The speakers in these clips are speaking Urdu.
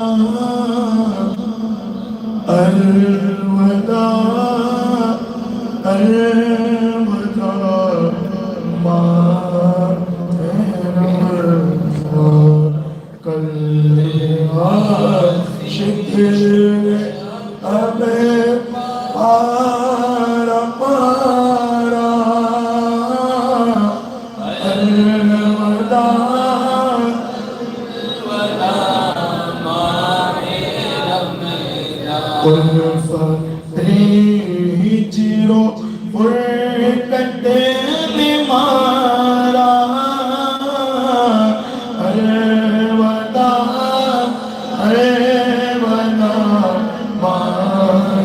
الوداع الوداع ماں کل عاشق اب پارا پارا الوداع ہجرو فرقتے میں مارا الوداع الوداع ماہ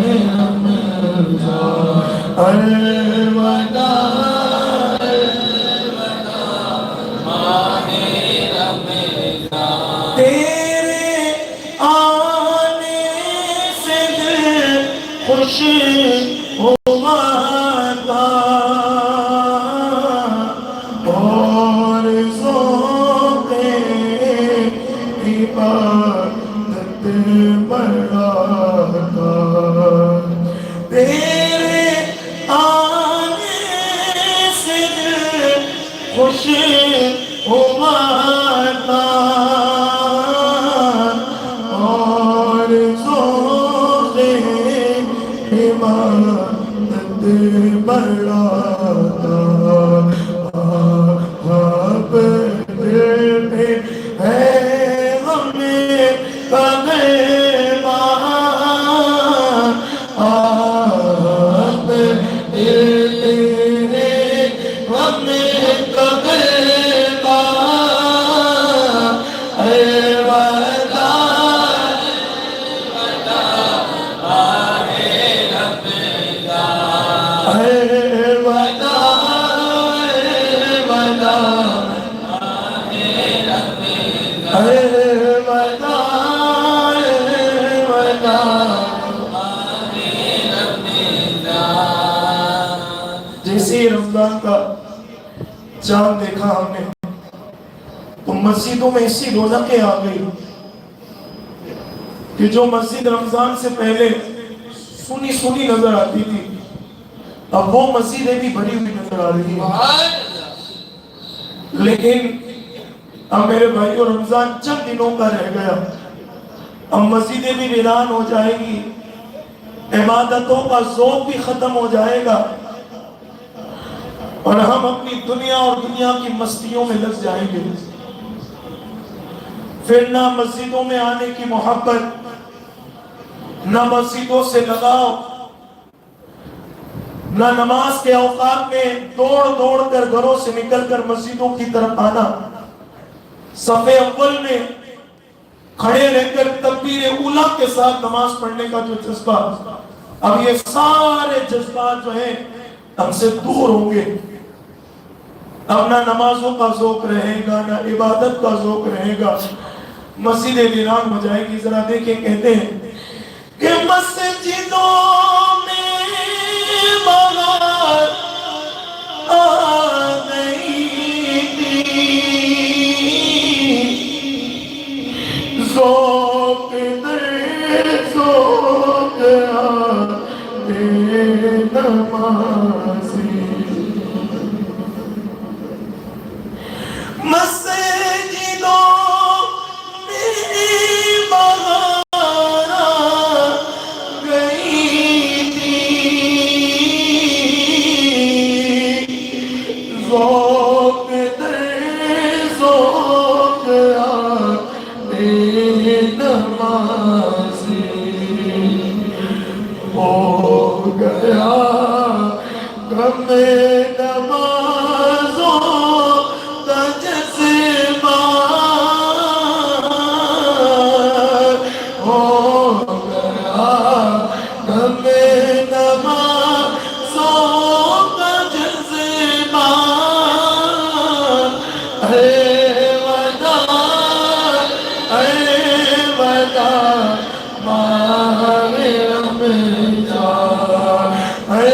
رمضان الوداع ماہ رمضان تیرے آنے سے دل خوش ہوا تھا اور ذوق عبادت بڑھا تھا تیرے آنے سے دل خوش ہوا تھا اور ذوق عبادت بڑھا تھا اب دل میں ہے غم کا غیبہ اب دل میں غم کا غیبہ جیسے ہی رمضان کا چاند دیکھا ہم نے تو مسجدوں میں ایسی رونقیں آ گئی کہ جو مسجد رمضان سے پہلے سنی سنی نظر آتی تھی اب وہ مسجدیں بھی بھری ہوئی نظر آ رہی ہیں لیکن اب میرے بھائیوں رمضان چند دنوں کا رہ گیا اب مسجدیں بھی ویران ہو جائے گی عبادتوں کا ذوق بھی ختم ہو جائے گا اور ہم اپنی دنیا اور دنیا کی مستیوں میں لگ جائیں گے پھر نہ مسجدوں میں آنے کی محبت نہ مسجدوں سے لگاؤ نہ نماز کے اوقات میں دوڑ دوڑ کر گھروں سے نکل کر مسجدوں کی طرف آنا صف اول میں کھڑے رہ کر تکبیر اولیٰ کے ساتھ نماز پڑھنے کا جو جذبہ اب یہ سارے جذبات جو ہیں ہم سے دور ہوں گے اب نہ نمازوں کا ذوق رہے گا نہ عبادت کا ذوق رہے گا مسجد ویران ہو جائے گی ذرا دیکھیں کہتے ہیں کہ مسجدوں میں بہار آ گئی تھی ذوق در ذوق آئے نمازی مسجدوں میں بہار آ گئی تھی ذوق در ذوق آئے نمازی ہو گیا غم نمازوں کا جذبہ ہو گیا غم نمازوں کا جذبہ اے وداع ماہ رمضان اے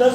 10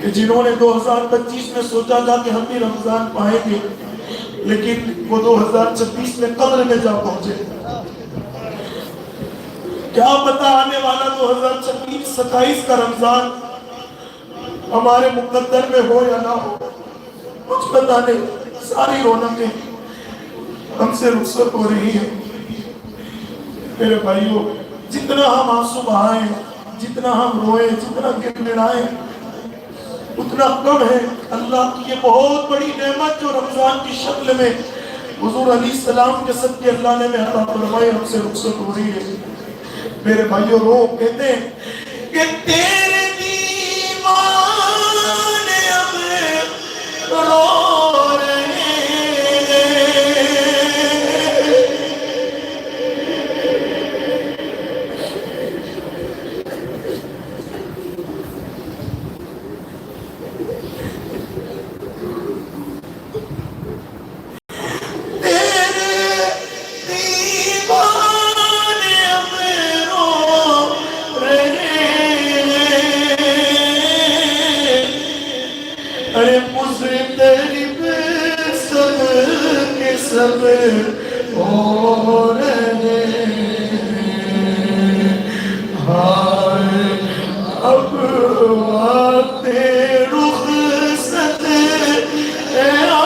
کہ جنہوں نے 2025 میں سوچا تھا کہ ہم بھی رمضان پائیں گے، لیکن وہ 2026 میں قبر میں جا پہنچے۔ کیا پتا آنے والا 2026-27 کا رمضان ہمارے مقدر میں ہو یا نہ ہو، کچھ پتا نہیں۔ ساری رونقیں ہم سے رخصت ہو رہی ہیں۔ میرے بھائیوں، جتنا ہم آنسو بہائیں، جتنا ہم روئیں، جتنا گڑگڑائیں، اتنا کم ہے اللہ کی یہ بہت بڑی نعمت جو رمضان کی شکل میں حضور علیہ السلام کے صدقے اللہ نے میں عطا فرمائی، ہم سے رخصت ہو رہی ہے۔ میرے بھائیوں، رو کہتے ہیں کہ تیرے دیوانے اب رو رہے ہیں، سب ہو رہے ہائے اب وقت رخصت آیا۔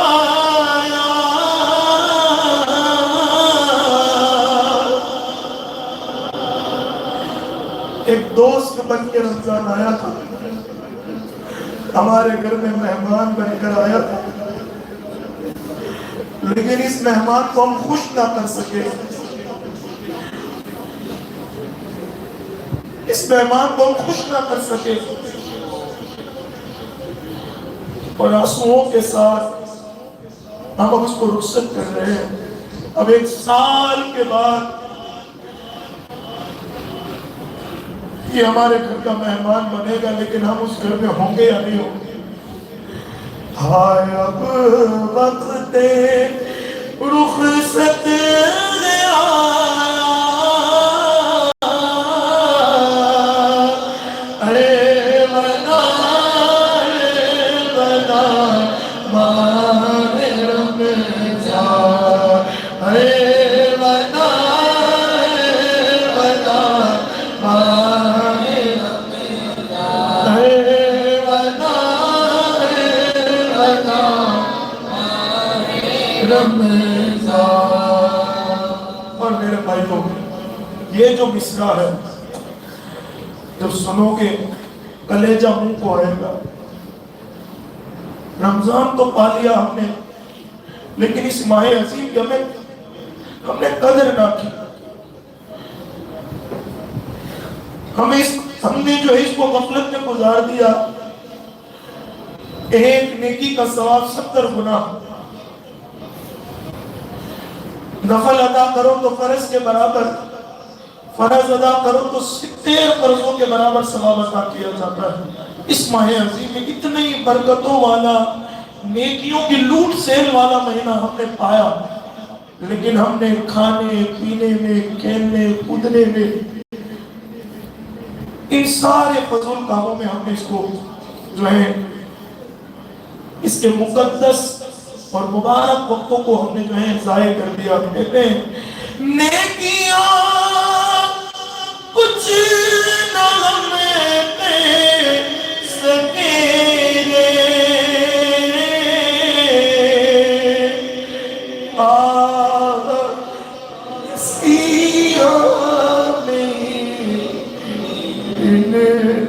ایک دوست بن کے رمضان آیا تھا، ہمارے گھر میں مہمان بن کر آیا تھا، لیکن اس مہمان کو ہم خوش نہ کر سکے، اس مہمان کو ہم خوش نہ کر سکے، اور آنسوؤں کے ساتھ ہم اب اس کو رخصت کر رہے ہیں۔ اب 1 سال کے بعد یہ ہمارے گھر کا مہمان بنے گا، لیکن ہم اس گھر میں ہوں گے یا نہیں ہوں گے؟ ہائے اب وقت رخصت آیا، ارے بنا ماہ رمضان، ارے بنا ماہ رمضان، ارے بنا رمضان۔ اور میرے بھائیوں، یہ جو مصرع ہے جب سنو گے کلیجہ منہ کو آئے گا۔ رمضان تو پا لیا ہم نے، لیکن اس ماہ عظیم کی ہم نے قدر نہ کی۔ ہم نے جو اس کو غفلت میں گزار دیا۔ ایک نیکی کا ثواب 70 گنا، نفل ادا کرو تو فرض کے برابر، فرض ادا کرو تو 70 فرضوں کے برابر ثواب عطا کیا جاتا ہے۔ اس ماہ عظیم میں اتنی برکتوں والا، نیکیوں کی لوٹ سیل والا مہینہ ہم نے پایا، لیکن ہم نے کھانے پینے میں، کھیلنے کودنے میں، ان سارے فضول کاموں میں ہم نے اس کو جو ہے اس کے مقدس اور مبارک وقتوں کو ہم نے جو ہے ضائع کر دیا۔ کہتے ہیں نیکیاں کچھ نہ ہمیں دے سکیں گے، سیاہ میں ان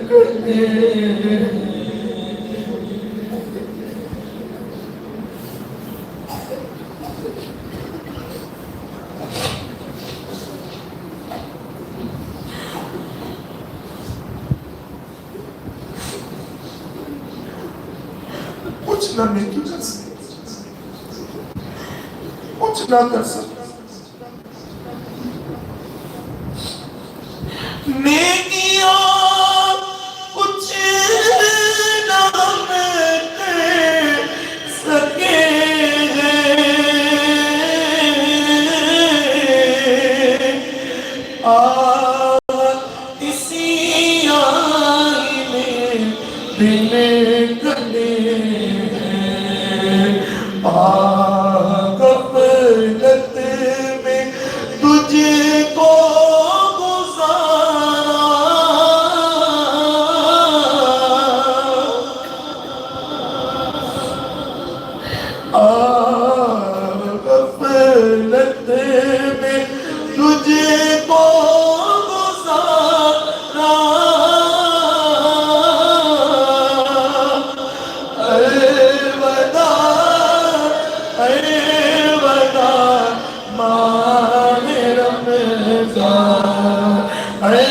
کرے۔ کچھ نہ نیکی کر سکتے، کچھ نہ کر سکتے، نیکیاں کچھ نہ ہمیں دے سکیں گے، اسی آئی میں دل اے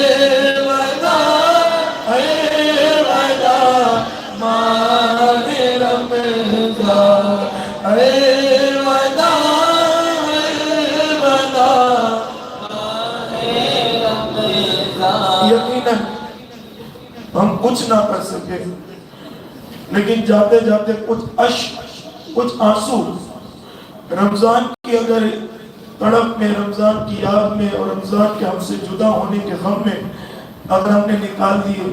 ودا اے ودا ماہ رمضان اے ودا یقیناً ہم کچھ نہ کر سکے، لیکن جاتے جاتے کچھ اشک، کچھ آنسو رمضان کی اگر تڑپ میں، رمضان کی یاد میں اور رمضان کے ہم سے جدا ہونے کے غم میں اگر ہم نے نکال دیے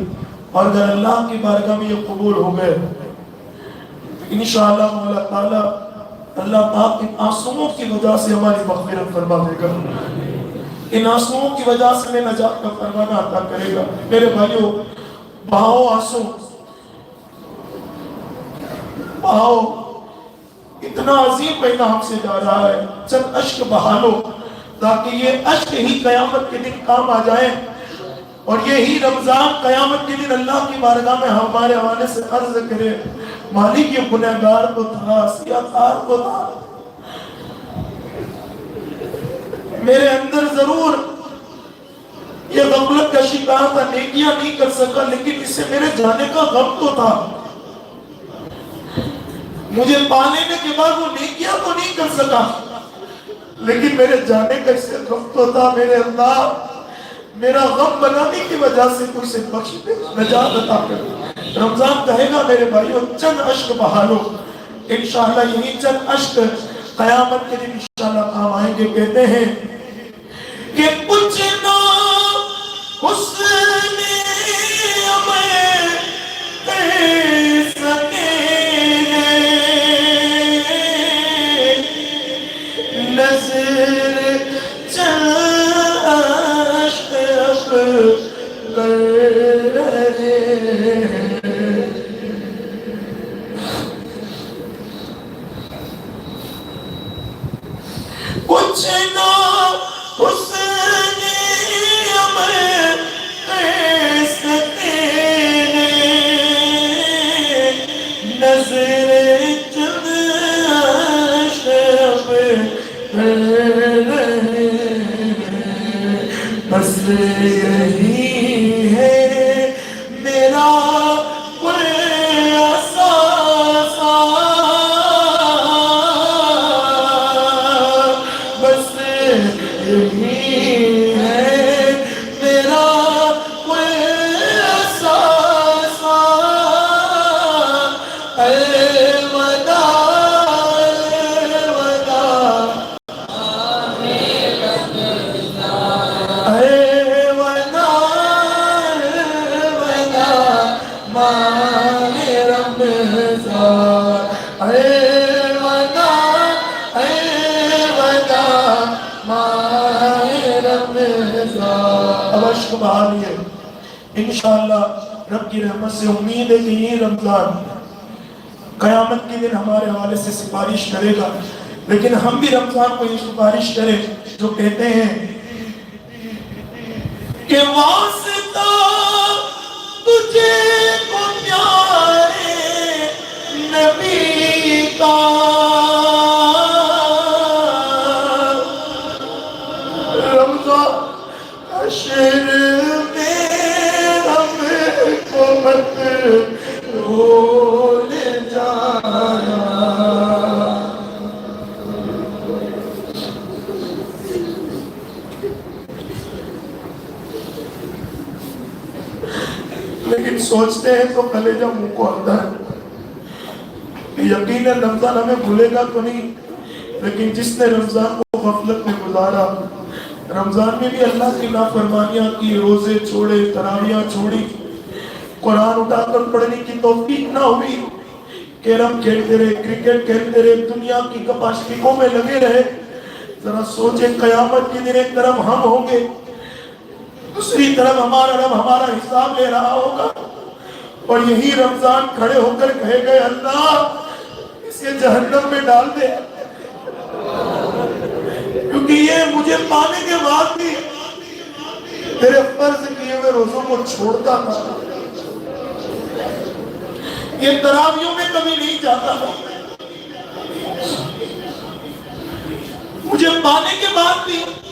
اور اگر اللہ کی بارگاہ میں یہ قبول ہو گئے، انشاءاللہ مولا تعالیٰ اللہ پاک ان آنسوؤں کی وجہ سے ہماری مغفرت فرما دے گا، ان آنسوؤں کی وجہ سے ہمیں نجات کا فرمانا عطا کرے گا۔ میرے بھائیوں، بہاؤ آنسو، بہاؤ، اتنا عظیم مہینہ ہم سے جا رہا ہے، چند اشک بہا لو تاکہ یہ اشک ہی قیامت کے دن کام آ جائیں، اور یہی رمضان قیامت کے دن اللہ کی بارگاہ میں ہمارے حوالے سے عرض کرے، مالک یہ گنہگار تو تھا، سیاہکار تو تھا، میرے اندر ضرور یہ غفلت کا شکار تھا، نیکیاں نہیں کر سکا، لیکن اس سے میرے جانے کا غم تو تھا، مجھے پانے کے بعد وہ نیکیاں تو نہیں کر سکا، لیکن میرے جانے کا اس سے غم تو تھا۔ میرے اللہ میرا غم بنانے کی وجہ سے تو اسے بخش دے، نجات عطا کر۔ رمضان کہے گا میرے بھائیوں چند اشک بہا لو، انشاءاللہ یہی چند اشک قیامت کے دن انشاءاللہ کام آئیں گے۔ کہتے ہیں کہ کچھ نہ حسن ہمیں کہہ سکے نظر چل عشق کر رہے کچھ نہ حسن ہمیں کہہ سکے نظر چل عشق کر رہے بس یہی ہے میرا کوئی احساسا، بس یہی ہے میرا کوئی احساسا، اے ودا اشک بہا لیے۔ انشاءاللہ رب کی رحمت سے امید ہے کہ یہ رمضان قیامت کے دن ہمارے حوالے سے سفارش کرے گا، لیکن ہم بھی رمضان کو یہ سفارش کریں جو کہتے ہیں کہ واسطہ تجھے کو پیارے نبی کا، رمضان حشر میں ہم کو مت بھول جانا، لیکن سوچتے ہیں تو کلیجہ منہ کو آتا ہے کہ یقیناً رمضان ہمیں بھولے گا تو نہیں، لیکن جس نے رمضان کو غفلت میں گزارا، رمضان میں بھی اللہ کی نافرمانیاں کی، روزے چھوڑے، تراویحاں چھوڑی، قرآن اٹھا کر پڑھنے کی توفیق نہ ہوئی، کیرم کھیلتے رہے، کرکٹ کھیلتے رہے، دنیا کی گپاشپوں میں لگے رہے۔ ذرا سوچیں قیامت کے دن ایک طرف ہم ہوں گے، دوسری طرف ہمارا رب ہمارا حساب لے رہا ہوگا، اور یہی رمضان کھڑے ہو کر کہے گئے اللہ اسے جہنم میں ڈال دے، کیونکہ یہ مجھے پانے کے بعد بھی تیرے فرض کیے ہوئے روزوں کو چھوڑتا تھا، یہ تراویحوں میں کبھی نہیں جاتا تھا، مجھے پانے کے بعد بھی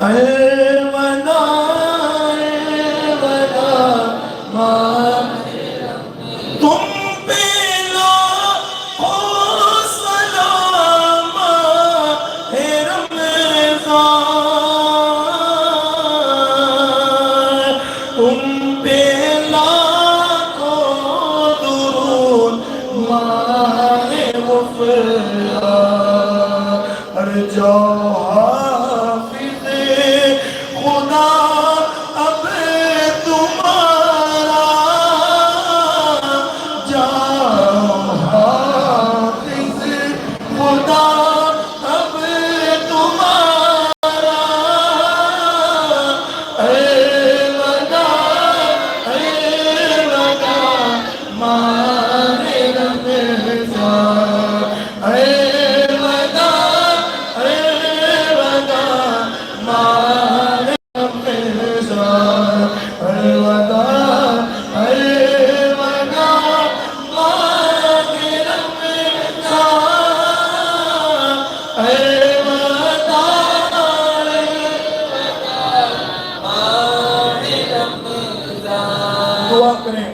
الوداع الوداع تم پہ لاکھوں سلام ہے رمضان، تم پہ لاکھوں درود ماہ غفران، ہر جاؤ حافظ خدا اب تمہارا، جاؤ حافظ خدا اب تمہارا، الوداع الوداع ماہ رمضان، الوداع الوداع ماہ رمضان، الوداع الوداع ماہ رمضان، الوداع دعا کریں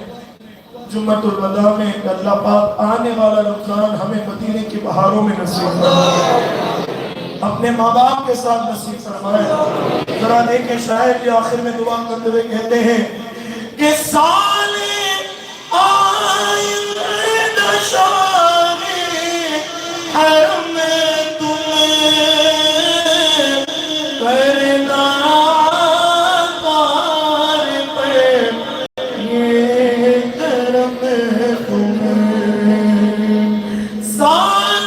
جمعۃ الوداع میں کہ اللہ پاک آنے والا رمضان ہمیں مدینے کی بہاروں میں نصیب فرمائے، اپنے ماں باپ کے ساتھ نصیب فرمائے۔ ذرا دیکھیں شاعر کے آخر میں دعا کرتے ہوئے کہتے ہیں کہ سال آئندہ شاہ حرم تمہیں کرنا کار پہ یہ کرم تمہیں، سال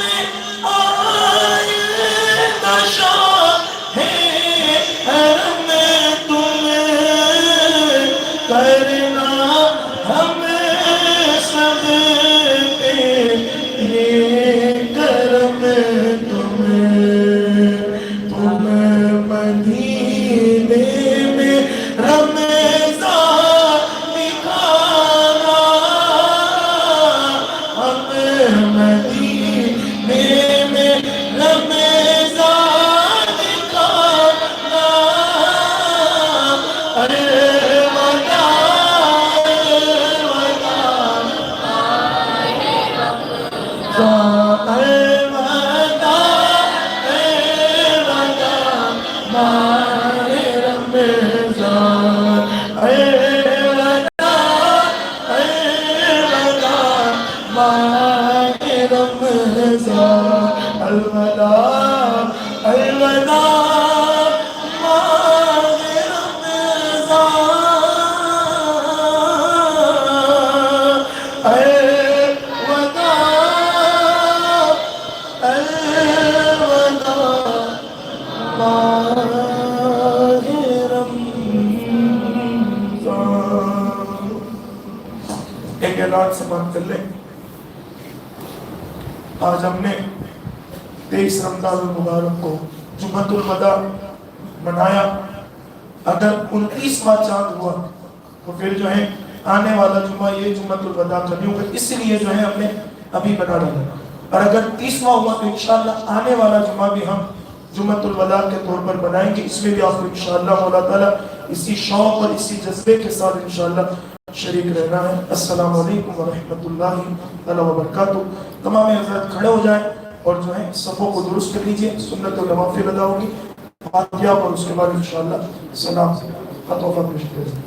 آئندہ شاہ حرم تمہیں کرنا ہمیں سب پہ یہ کرم تمہیں، تمہیں مدینے میں رمضان دکھانا، ہمیں مدینے میں رمضان دکھانا، الوداع الوداع ایک اعلان سے بات کر لیں، آج ہم نے 23 رمضان المبارک کو جمعۃ الوداع منایا۔ اگر 29واں چاند ہوا تو پھر جو ہے آنے والا جمعہ یہ جمعۃ الوداع کرنی ہوگا، اس لیے جو ہے ہم نے ابھی بنا ڈالا، اور اگر 30واں ہوا تو انشاءاللہ آنے والا جمعہ بھی ہم جمعۃ الوداع کے طور پر بنائیں گے، اس میں بھی آپ کو انشاءاللہ مولا تعالیٰ اسی شوق اور اسی جذبے کے ساتھ انشاءاللہ شریک رہنا ہے۔ السلام علیکم ورحمۃ اللہ وبرکاتہ۔ تمام حضرات کھڑے ہو جائیں اور جو ہے صفوں کو درست کر لیجئے، سنت و نوافل ادا ہوگی، فاتحہ اور اس کے بعد انشاءاللہ سلام کا تحفہ پیش کیا جائے گا۔